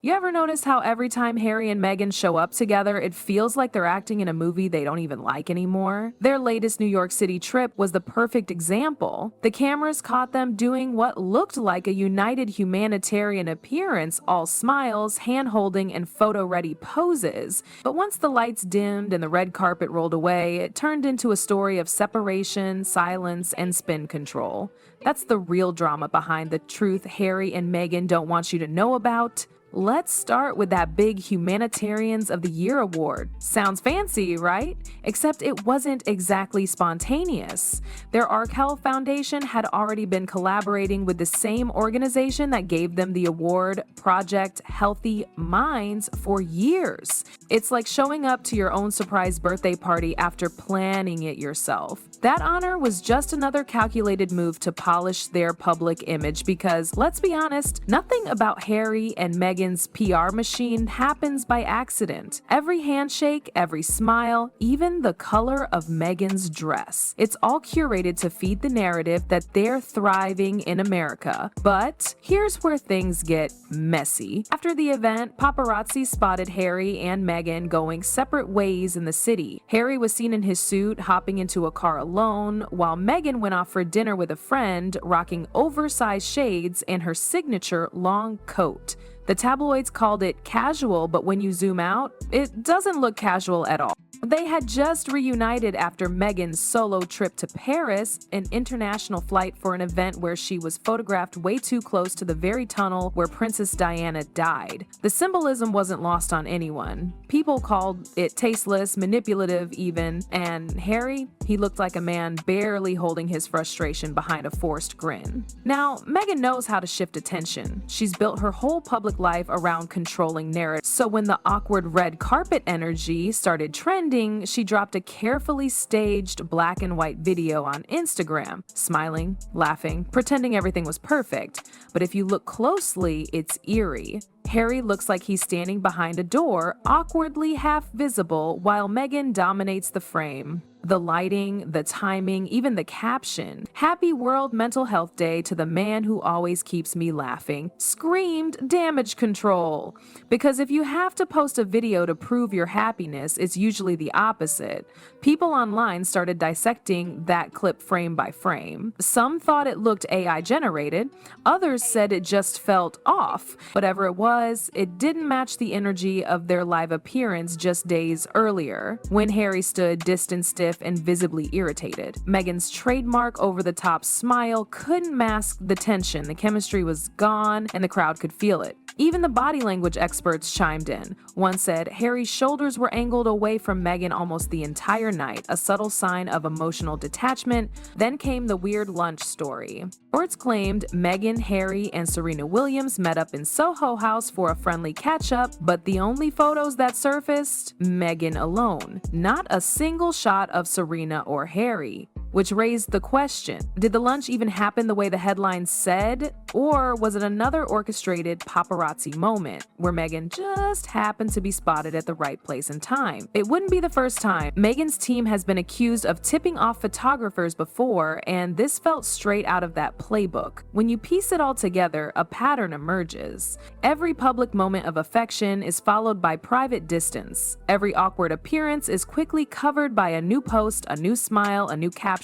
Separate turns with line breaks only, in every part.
You ever notice how every time Harry and Meghan show up together, it feels like they're acting in a movie they don't even like anymore? Their latest New York City trip was the perfect example. The cameras caught them doing what looked like a united humanitarian appearance, all smiles, hand-holding, and photo-ready poses. But once the lights dimmed and the red carpet rolled away, it turned into a story of separation, silence, and spin control. That's the real drama behind the truth Harry and Meghan don't want you to know about. Let's start with that big Humanitarians of the Year award. Sounds fancy, right? Except it wasn't exactly spontaneous. Their Arkell Foundation had already been collaborating with the same organization that gave them the award, Project Healthy Minds, for years. It's like showing up to your own surprise birthday party after planning it yourself. That honor was just another calculated move to polish their public image because, let's be honest, nothing about Harry and Meghan's PR machine happens by accident. Every handshake, every smile, even the color of Meghan's dress. It's all curated to feed the narrative that they're thriving in America. But here's where things get messy. After the event, paparazzi spotted Harry and Meghan going separate ways in the city. Harry was seen in his suit, hopping into a car alone, while Meghan went off for dinner with a friend, rocking oversized shades and her signature long coat. The tabloids called it casual, but when you zoom out, it doesn't look casual at all. They had just reunited after Meghan's solo trip to Paris, an international flight for an event where she was photographed way too close to the very tunnel where Princess Diana died. The symbolism wasn't lost on anyone. People called it tasteless, manipulative even, and Harry, he looked like a man barely holding his frustration behind a forced grin. Now, Meghan knows how to shift attention. She's built her whole public life around controlling narrative, so when the awkward red carpet energy started trending, she dropped a carefully staged black and white video on Instagram, smiling, laughing, pretending everything was perfect. But if you look closely, it's eerie. Harry looks like he's standing behind a door, awkwardly half visible, while Meghan dominates the frame. The lighting, the timing, even the caption, "Happy World Mental Health Day to the man who always keeps me laughing," screamed damage control. Because if you have to post a video to prove your happiness, it's usually the opposite. People online started dissecting that clip frame by frame. Some thought it looked AI generated, others said it just felt off. Whatever it was, it didn't match the energy of their live appearance just days earlier, when Harry stood distant, stiff, and visibly irritated. Meghan's trademark over-the-top smile couldn't mask the tension. The chemistry was gone, and the crowd could feel it. Even the body language experts chimed in. One said Harry's shoulders were angled away from Meghan almost the entire night, a subtle sign of emotional detachment. Then came the weird lunch story. Reports claimed Meghan, Harry, and Serena Williams met up in Soho House for a friendly catch-up, but the only photos that surfaced, Meghan alone. Not a single shot of Serena or Harry. Which raised the question, did the lunch even happen the way the headlines said? Or was it another orchestrated paparazzi moment where Meghan just happened to be spotted at the right place and time? It wouldn't be the first time. Meghan's team has been accused of tipping off photographers before, and this felt straight out of that playbook. When you piece it all together, a pattern emerges. Every public moment of affection is followed by private distance. Every awkward appearance is quickly covered by a new post, a new smile, a new caption,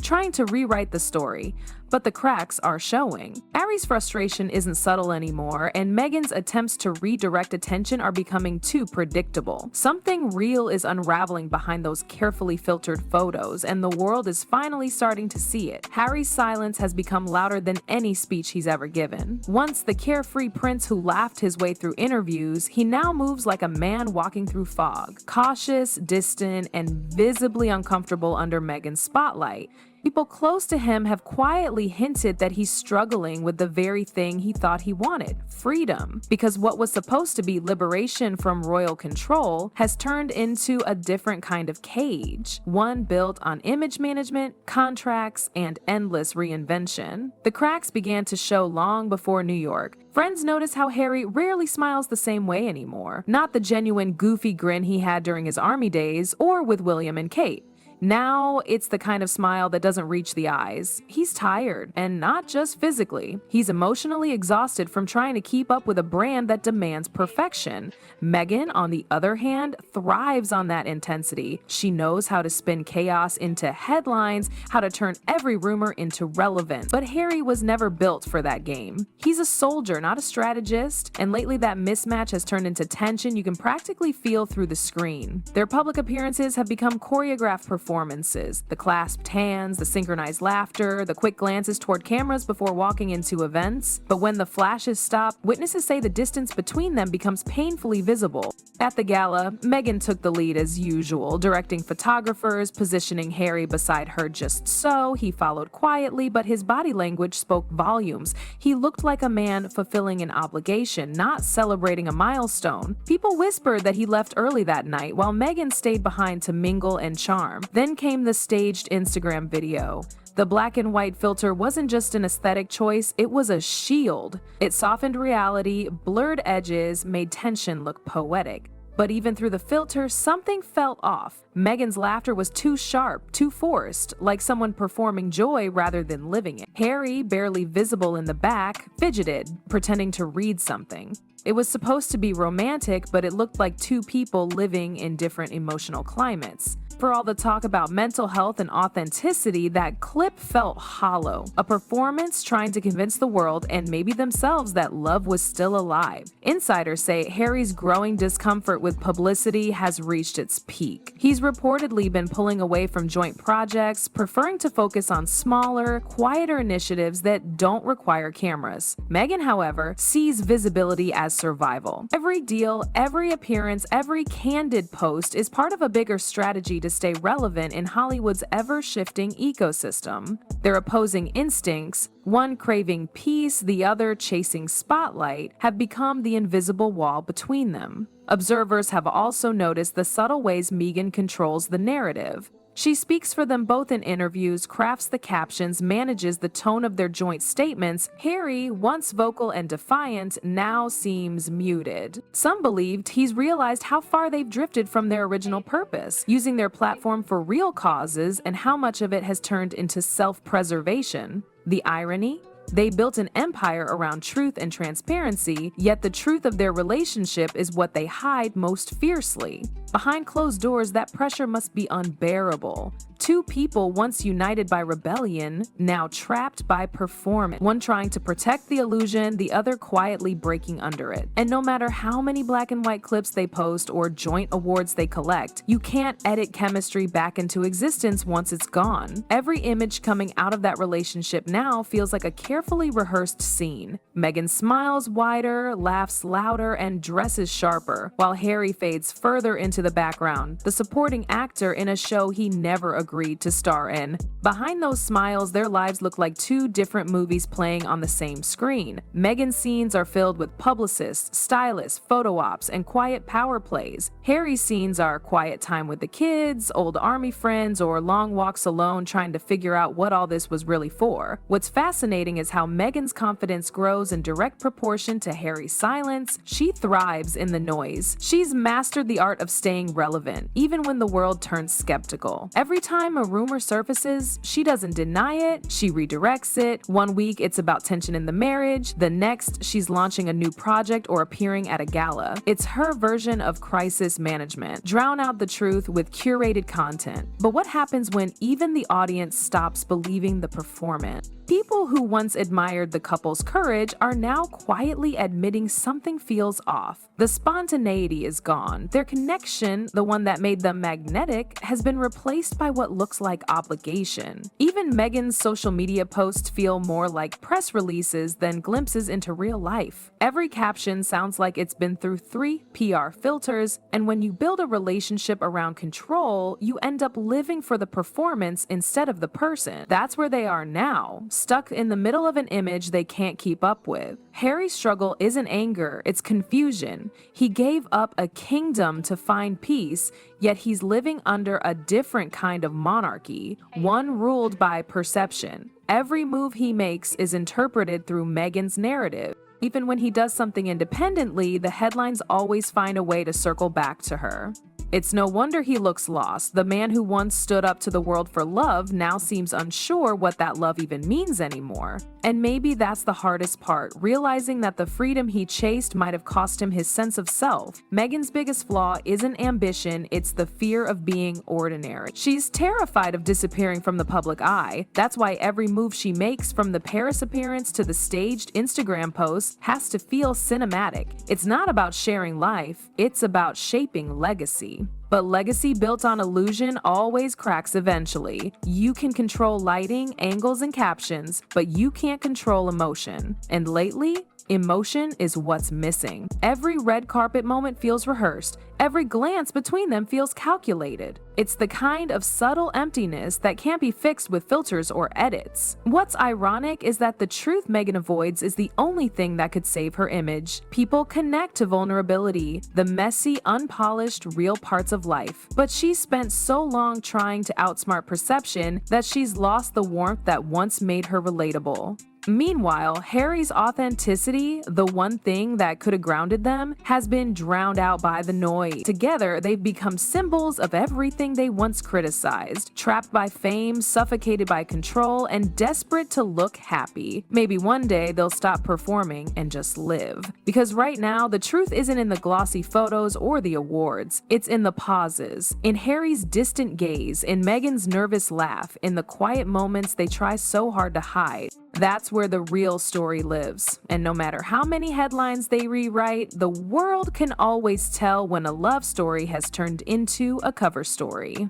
trying to rewrite the story. But the cracks are showing. Harry's frustration isn't subtle anymore, and Meghan's attempts to redirect attention are becoming too predictable. Something real is unraveling behind those carefully filtered photos, and the world is finally starting to see it. Harry's silence has become louder than any speech he's ever given. Once the carefree prince who laughed his way through interviews, he now moves like a man walking through fog, cautious, distant, and visibly uncomfortable under Meghan's spotlight. People close to him have quietly hinted that he's struggling with the very thing he thought he wanted, freedom. Because what was supposed to be liberation from royal control has turned into a different kind of cage, one built on image management, contracts, and endless reinvention. The cracks began to show long before New York. Friends notice how Harry rarely smiles the same way anymore, not the genuine goofy grin he had during his army days or with William and Kate. Now, it's the kind of smile that doesn't reach the eyes. He's tired, and not just physically. He's emotionally exhausted from trying to keep up with a brand that demands perfection. Meghan, on the other hand, thrives on that intensity. She knows how to spin chaos into headlines, how to turn every rumor into relevance. But Harry was never built for that game. He's a soldier, not a strategist, and lately that mismatch has turned into tension you can practically feel through the screen. Their public appearances have become choreographed performances. The clasped hands, the synchronized laughter, the quick glances toward cameras before walking into events. But when the flashes stop, witnesses say the distance between them becomes painfully visible. At the gala, Meghan took the lead as usual, directing photographers, positioning Harry beside her just so. He followed quietly, but his body language spoke volumes. He looked like a man fulfilling an obligation, not celebrating a milestone. People whispered that he left early that night, while Meghan stayed behind to mingle and charm. Then came the staged Instagram video. The black and white filter wasn't just an aesthetic choice, it was a shield. It softened reality, blurred edges, made tension look poetic. But even through the filter, something felt off. Meghan's laughter was too sharp, too forced, like someone performing joy rather than living it. Harry, barely visible in the back, fidgeted, pretending to read something. It was supposed to be romantic, but it looked like two people living in different emotional climates. For all the talk about mental health and authenticity, that clip felt hollow. A performance trying to convince the world and maybe themselves that love was still alive. Insiders say Harry's growing discomfort with publicity has reached its peak. He's reportedly been pulling away from joint projects, preferring to focus on smaller, quieter initiatives that don't require cameras. Meghan, however, sees visibility as survival. Every deal, every appearance, every candid post is part of a bigger strategy to stay relevant in Hollywood's ever-shifting ecosystem. Their opposing instincts, one craving peace, the other chasing spotlight, have become the invisible wall between them. Observers have also noticed the subtle ways Meghan controls the narrative. She speaks for them both in interviews, crafts the captions, manages the tone of their joint statements. Harry, once vocal and defiant, now seems muted. Some believed he's realized how far they've drifted from their original purpose, using their platform for real causes, and how much of it has turned into self-preservation. The irony? They built an empire around truth and transparency, yet the truth of their relationship is what they hide most fiercely. Behind closed doors, that pressure must be unbearable. Two people once united by rebellion, now trapped by performance. One trying to protect the illusion, the other quietly breaking under it. And no matter how many black and white clips they post or joint awards they collect, you can't edit chemistry back into existence once it's gone. Every image coming out of that relationship now feels like a carefully rehearsed scene. Meghan smiles wider, laughs louder, and dresses sharper, while Harry fades further into the background, the supporting actor in a show he never agreed to star in. Behind those smiles, their lives look like two different movies playing on the same screen. Meghan's scenes are filled with publicists, stylists, photo ops, and quiet power plays. Harry's scenes are quiet time with the kids, old army friends, or long walks alone trying to figure out what all this was really for. What's fascinating is how Meghan's confidence grows in direct proportion to Harry's silence. She thrives in the noise. She's mastered the art of staying relevant, even when the world turns skeptical. Every time a rumor surfaces, she doesn't deny it, she redirects it. One week it's about tension in the marriage, the next she's launching a new project or appearing at a gala. It's her version of crisis management. Drown out the truth with curated content. But what happens when even the audience stops believing the performance? People who once admired the couple's courage are now quietly admitting something feels off. The spontaneity is gone. Their connection, the one that made them magnetic, has been replaced by what looks like obligation. Even Meghan's social media posts feel more like press releases than glimpses into real life. Every caption sounds like it's been through 3 PR filters, and when you build a relationship around control, you end up living for the performance instead of the person. That's where they are now, stuck in the middle of an image they can't keep up with. Harry's struggle isn't anger, it's confusion. He gave up a kingdom to find peace, yet he's living under a different kind of monarchy, one ruled by perception. Every move he makes is interpreted through Meghan's narrative. Even when he does something independently, the headlines always find a way to circle back to her. It's no wonder he looks lost. The man who once stood up to the world for love now seems unsure what that love even means anymore. And maybe that's the hardest part, realizing that the freedom he chased might have cost him his sense of self. Meghan's biggest flaw isn't ambition, it's the fear of being ordinary. She's terrified of disappearing from the public eye. That's why every move she makes, from the Paris appearance to the staged Instagram post, has to feel cinematic. It's not about sharing life, it's about shaping legacy. But legacy built on illusion always cracks eventually. You can control lighting, angles, and captions, but you can't control emotion. And lately, emotion is what's missing. Every red carpet moment feels rehearsed. Every glance between them feels calculated. It's the kind of subtle emptiness that can't be fixed with filters or edits. What's ironic is that the truth Meghan avoids is the only thing that could save her image. People connect to vulnerability, the messy, unpolished, real parts of life. But she's spent so long trying to outsmart perception that she's lost the warmth that once made her relatable. Meanwhile, Harry's authenticity, the one thing that could have grounded them, has been drowned out by the noise. Together, they've become symbols of everything they once criticized, trapped by fame, suffocated by control, and desperate to look happy. Maybe one day they'll stop performing and just live. Because right now, the truth isn't in the glossy photos or the awards. It's in the pauses, in Harry's distant gaze, in Meghan's nervous laugh, in the quiet moments they try so hard to hide. That's where the real story lives. And no matter how many headlines they rewrite, the world can always tell when a love story has turned into a cover story.